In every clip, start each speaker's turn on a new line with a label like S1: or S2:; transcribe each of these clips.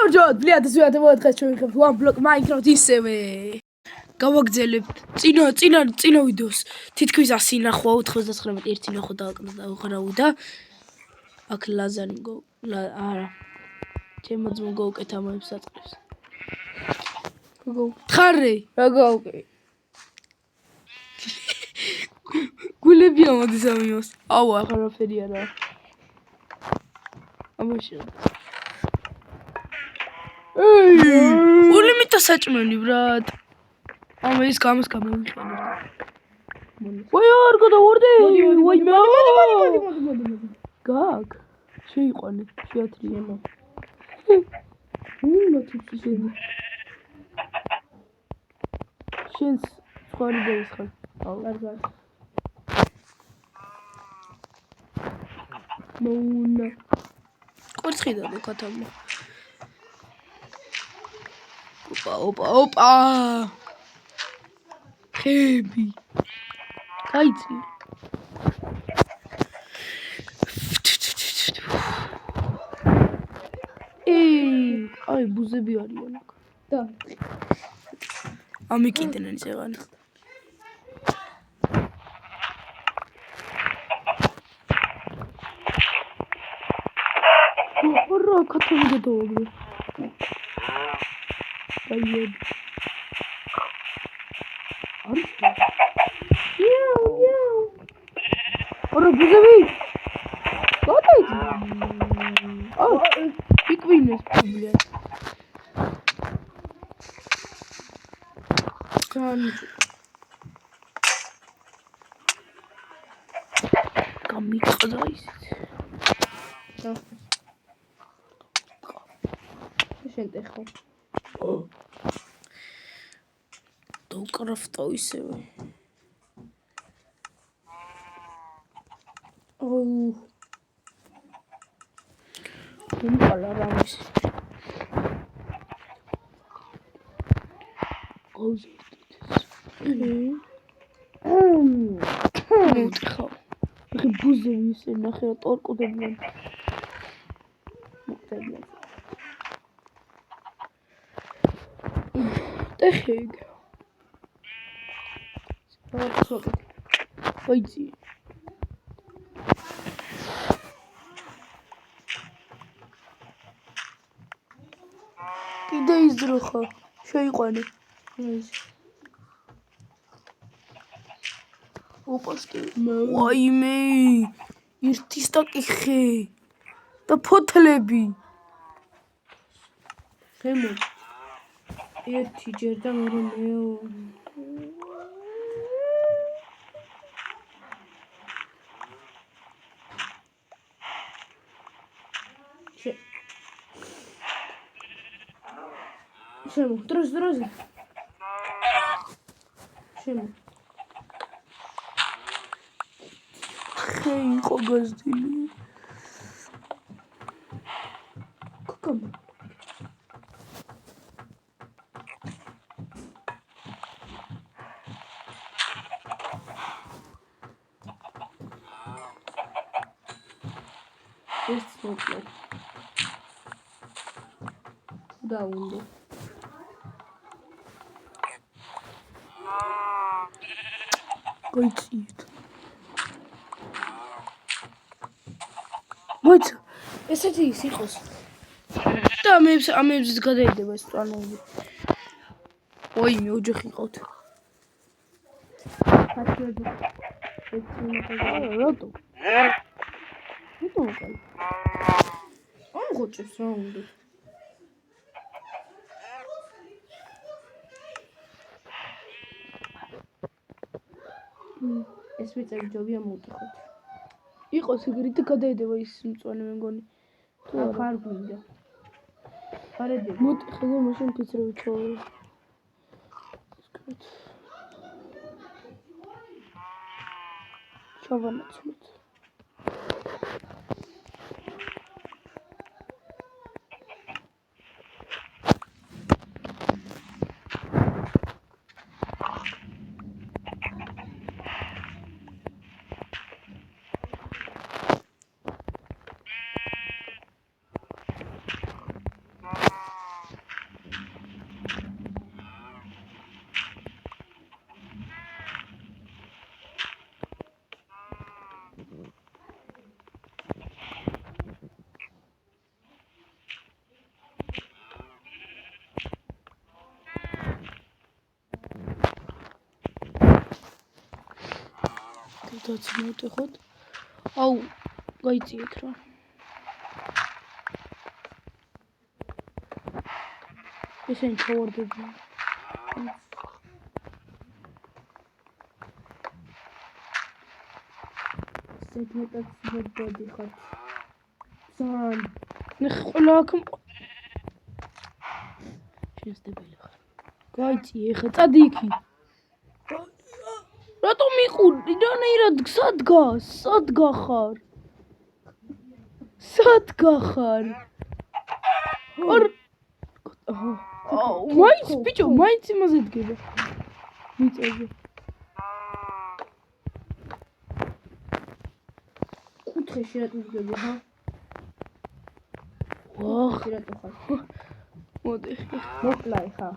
S1: გამარჯობათ, ბლიად, ზუსტად დღეს შევიხებთ One Block Minecraft ისევე. გავაგზავნებთ წინა ვიდეოს. თითქმის 100 ნახვა, 99 ერთი ნახვა დავღრაუდა. აქ ლაზანი არა. ჩემო ძმო გავუკეთა მოებს საწყებს. თხარე, რა გავუკე. გულებია მოდის ამიოს. აუ, აღარაფერი არა. ამაში. ულიმიტა საჭმელი, ბრატ. ამა ის გამოს გამოვიყენე. ვაი, არ გადავარდე. ვაი, მოდი. გაგ. შეიყვანე, შეათრიენა. მათი შედი. შენს ხარი დაისხარ. აუ, არ გარ. მოუნა. ყურცხიდა დოკათამა. Opa. Heavy. Kaitsi. Ay, buzები არიან აქ. და. ამიკიდნენ ზეღან. რა ქათმი გადავაგდე. Поеду. Яу. Ора бузови. Куда иди? Пиквинес, блядь. Камикадайс. Да. Шентехо. Დავკრაფტავ ისევე. ოუ. უმყალა რამის. მოვთხო. ხე ბუზები ისე ნახე რა ტორკუდებიან. მოხდებიან. ტეხეგ. Пойди. Иди издрухо. Შეიყვანე. ოპასტი. ვაიმე. ერთი სტაკი ხე. და ფოთლები. ხემო. ერთი ჯერ და მეორე მეო. Шему, друзі. Шему. Хей, қогоздили. Каком? Есть смотрю. Да, унду. Გაიწიეთ. მოიცა, ესეთი ის იყოს. და ამებს გადაიდება ეს პლანები. ой, მე ოჯახი ყავთ. ფათიები. რატო? რატო? ამ ხოჭებს რა უნდა? ეს ვიწევი ჯობია მოვტეხოთ. იყოს ეგრით გადაედება ის მწვანე მე მგონი. თუ არ გვინდა. ხარები. მოვტეხე და მაშინ ფიცრები ჩავე. ჩავანაცვლოთ. დაცმოვდეხოთ. აუ, გაიწიეთ რა. ესენი ჩავარდება. ზედმეტად მოდბოდი ხარ. ძალიან. ნახე ყველა აქ შესდებელი ხარ. გაიწიე ხა, წადი იქი. რატომ იყური? რანაირად სად გახარ? სად გახარ? მაინც ბიჭო, მაინც იმაზე დგება. მიწაზე. კუთხეში რატო დგები, ხა? ვახ, რატო ხარ? მოდი. მოკლაი ხა.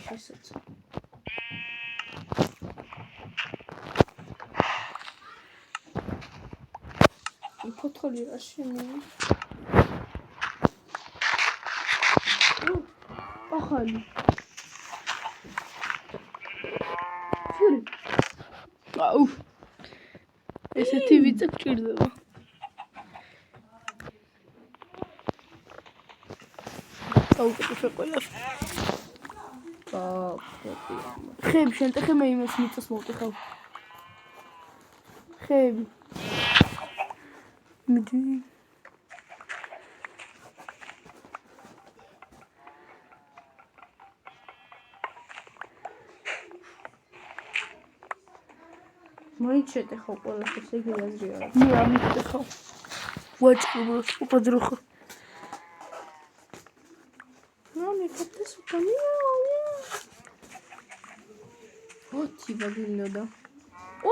S1: შესაცა. ფოთოლი რა შემოვი? ახალი. ფური. აუ. ესეთი ვიწე გჭირდება. აუკეთე ყველა. ხეები შენტეხე მე იმას მიწას მოვტეხავ. ხეები. მიდი. მაინც შეტეხავ ყველას, ესე იგი აზრი არა. მე არ მიტეხავ. ვაჭრობ, უყადროხა. ეს უკანია. ოცი ვაგინოდა.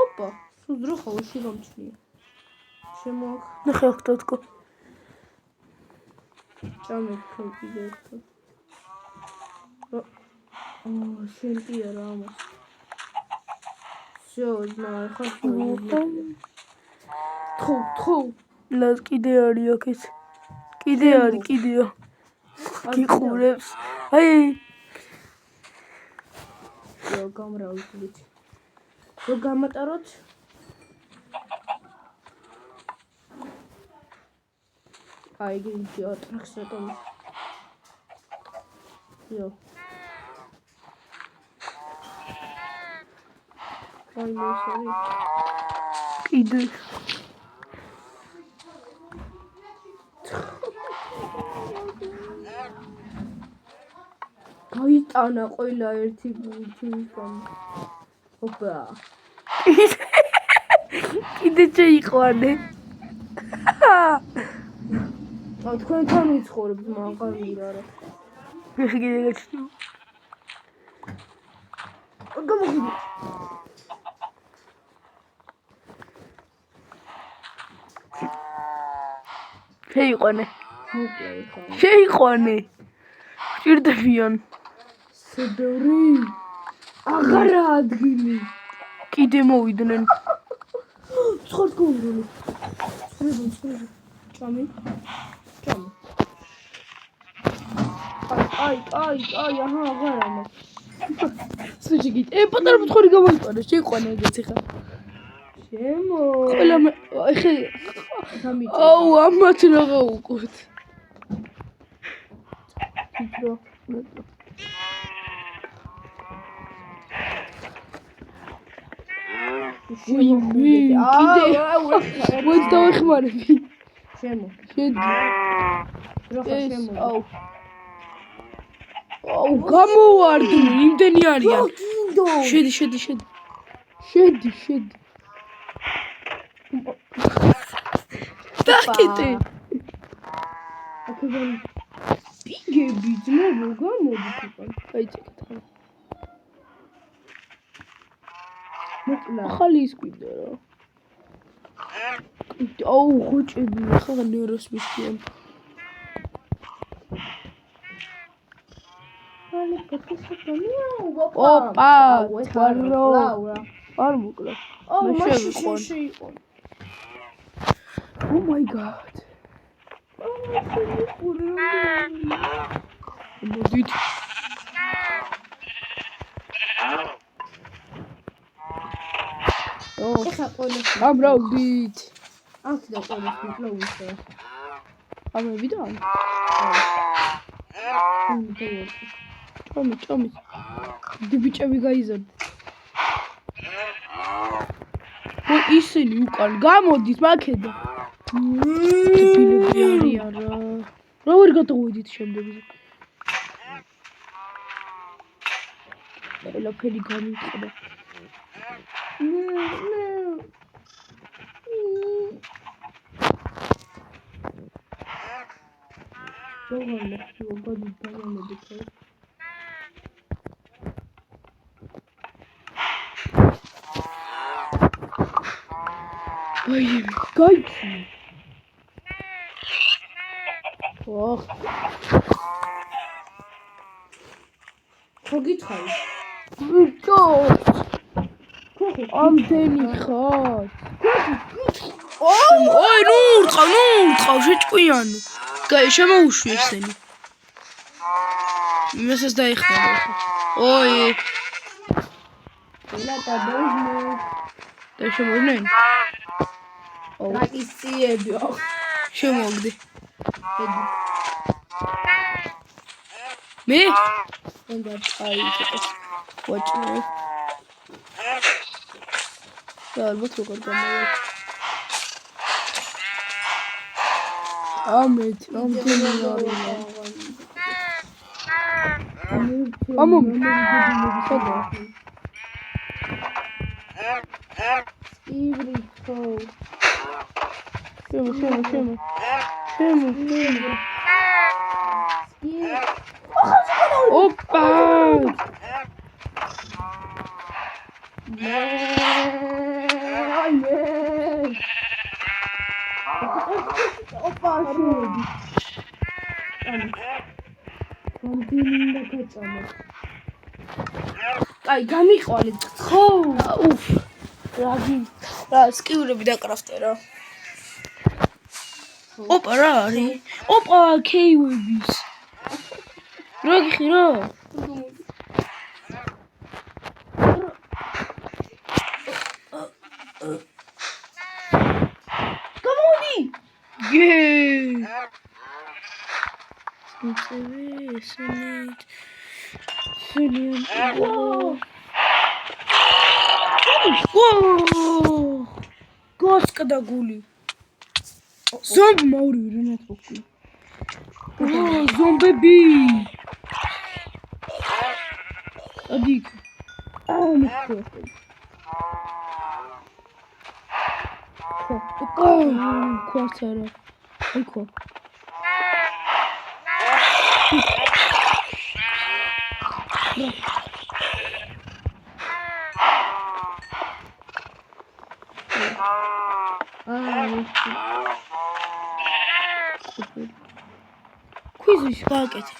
S1: ოპა, სუძროხა უში გამჩნია. შემოახ. ნახე აქ დადგა. ჭამეთქო კიდე ერთხელ. შენტია რა ამას. всё, знаю, ხახო. თხო. ლას კიდე არის აქ ეს. კიდე არის, კიდეა. გიყურებს. აი. რო გამრავით. რო გამატაროთ. აი გიჯო ტრაქსრატომ. იო. აი მოსარი. კიდე. გაიტანა ყველა ერთი გულთან. ოპა. კიდე შეიყვანე. თქვენთან ვიცხოვრობთ, მაგარ მირარა. კიდე გაჩნდა. გამოგიდი. შეიყვანე. ჭირდებიან. სედორი. აღარა ადგილი. კიდე მოვიდნენ. ცხორ გონდოლი. ცხორ. ჭამი. აი, აჰა, აღარა მაგ. სუჯიგით. პატარა მოთხური გამოიყარა, შეიყვანე ეგეც ხა. შემო. ყველა ხე. აუ, ამათ რაღა უკოთ. კიტრო. კიდე ვეთ დავეხმარები. შემო. შედი. როხა შემო. აუ, გამოვარდი, იმდენი არიან. შედი. დაკეტე. აკეთე. პიგები ძმობო, გამოდით უკან. აი წეკითხა. მოკლა. ახალი ის კიდე რა. აუ, ხოჭები, ხა ნეროს მისიან. ოპა, თვარო. არ მოკლა. მე შევიყო. Oh my god. მოდით.
S2: ეხა ყოლოს
S1: ამ რაუნდით.
S2: ამ და ყოლოს მოკლოუსა
S1: ამები და
S2: ამ
S1: ჭომი. დიბიჭები გაიზარდა. ისინი უკან გამოდით მაქედან. დიბილები არიან რა. რა ვერ გადავიდით შემდეგზე. ყველაფერი გამიწყდა. გაიცი. ოხ.
S2: ხო გითხარი?
S1: ბიჭო. ამდენი ხარ. ოი, ნუ ურწყავ, შეჭკვიანო. შემოუშვი ესენი. იმასაც დაიხმარა ხა. ოი.
S2: ელატა დოჟმო.
S1: და შემოდნენ?
S2: ტრაკისიები.
S1: შემოგდი. მე?
S2: უნდა წაიწეს.
S1: ვაჭრე. და ალბათ როგორ გამოვა. ამდენი არია. სადაა?
S2: ივრითო.
S1: შემო. ოპა!
S2: ოპა, შემოდი. კონტინენტა კაცამა.
S1: აი, გამიყვანე. ხო, უფ. რა სკივრები დაკრაფტე რა. ოპა რა არის? ოპა, კეივების. რა გიხი რა? გამოდი. გე. ისინით. გოსკდა გული. ზომბ მაური რა ნათქვი. ზომბები. ადი. მიხო. კვარტარა. აიქო. ქვიზის გააკეთე.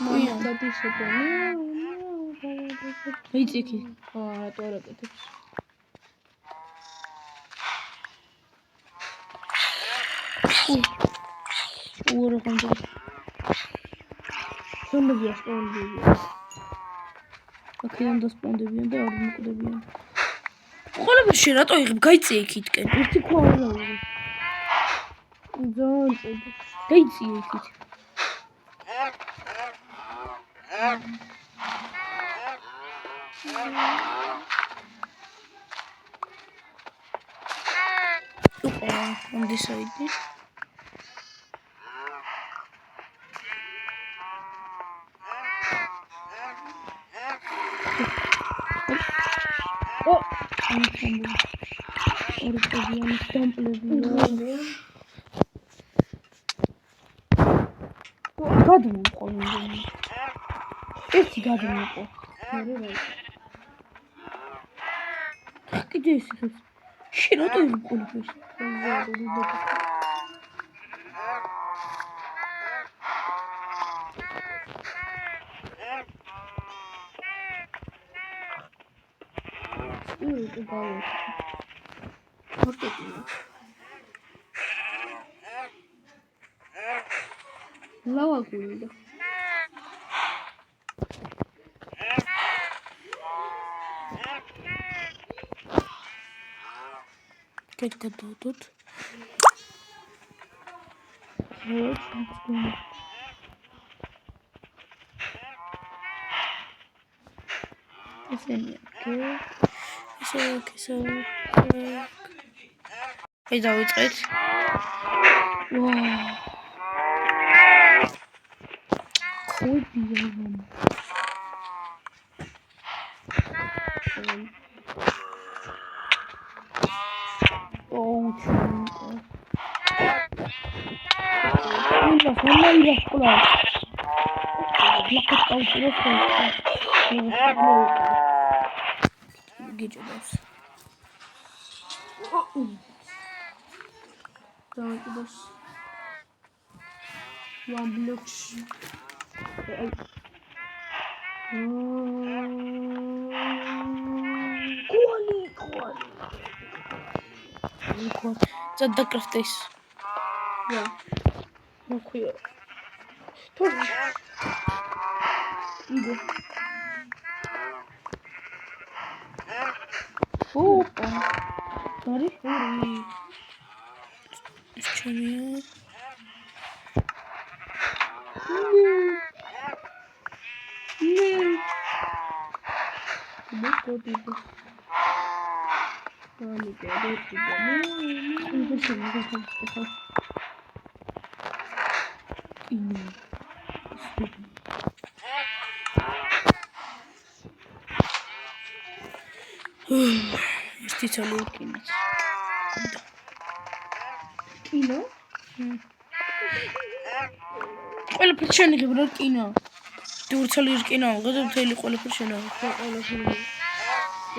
S2: მაია დადისებო.
S1: იციქი.
S2: რატო არ აკეთებს?
S1: უარა ხანდა.
S2: შემდგია სპონდები.
S1: აქედან დასპონდებიან და არ მოკვდებიან. ხოლმე შენ რატო იღებ? გაიწიე იქითკენ.
S2: ერთი ქვა არ არის. ძალიან წედი.
S1: გაიწიე იქით. ოპა, on this side. ორწევიანი დამპლებია. გადმოყო. ერთი გადმოყო. კიდე ისე. შენ რატო იყოლებს?
S2: იუტუ გავა. ოკეი. ლავა გულდა.
S1: მეტ გადავდოთ.
S2: ესენია.
S1: ისე. აი დავიწყეთ.
S2: ხოდია.
S1: გიჭირავს.
S2: დავაკიდოს. ვან ბლოკში.
S1: ზად დაკრაფტეს.
S2: რა.
S1: მოხია.
S2: თორჩი. იგო. ოპა. დარი ფური.
S1: ეს ჩემია.
S2: მოკოდიბო. ამი გადაჭიდა. მე შემოგახსოვს. ინო.
S1: ერთი ცალი ვკინოთ.
S2: კინო?
S1: ყველაფერს შენიღებ რა კინო. დურცალი რკინა, გადავ მთელი ყველაფერს შენიღებ.
S2: ყველაფერი.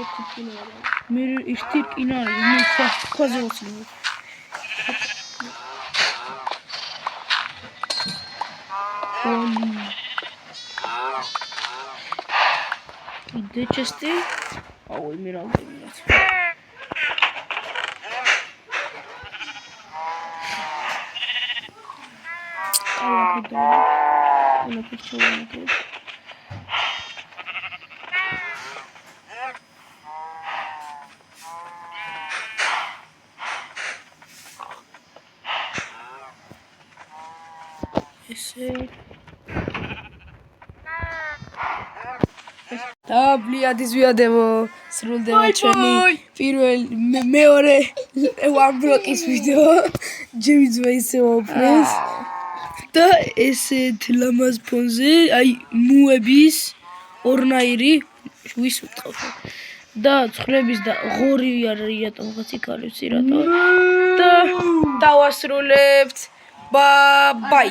S2: ერთი კინო არა.
S1: მე ერთი რკინა არის, მე ქვაზე ვაცნობ. იდე ჩესტი. აუ მე რა ვგებინათ. ყველაფერს შევანაგებ. ესე დაბლიადის ვიადებო სრულდება ჩემი მეორე one block-ის ვიდეო ჯემიძმა ისე ვაფრეს და ესეთ ლამაზ ფონზე აი მუების ორნაირი ვის ვიტყავ და ცხრების და ღორი რატომღაც იქ არის რატო და დავასრულებთ ბაი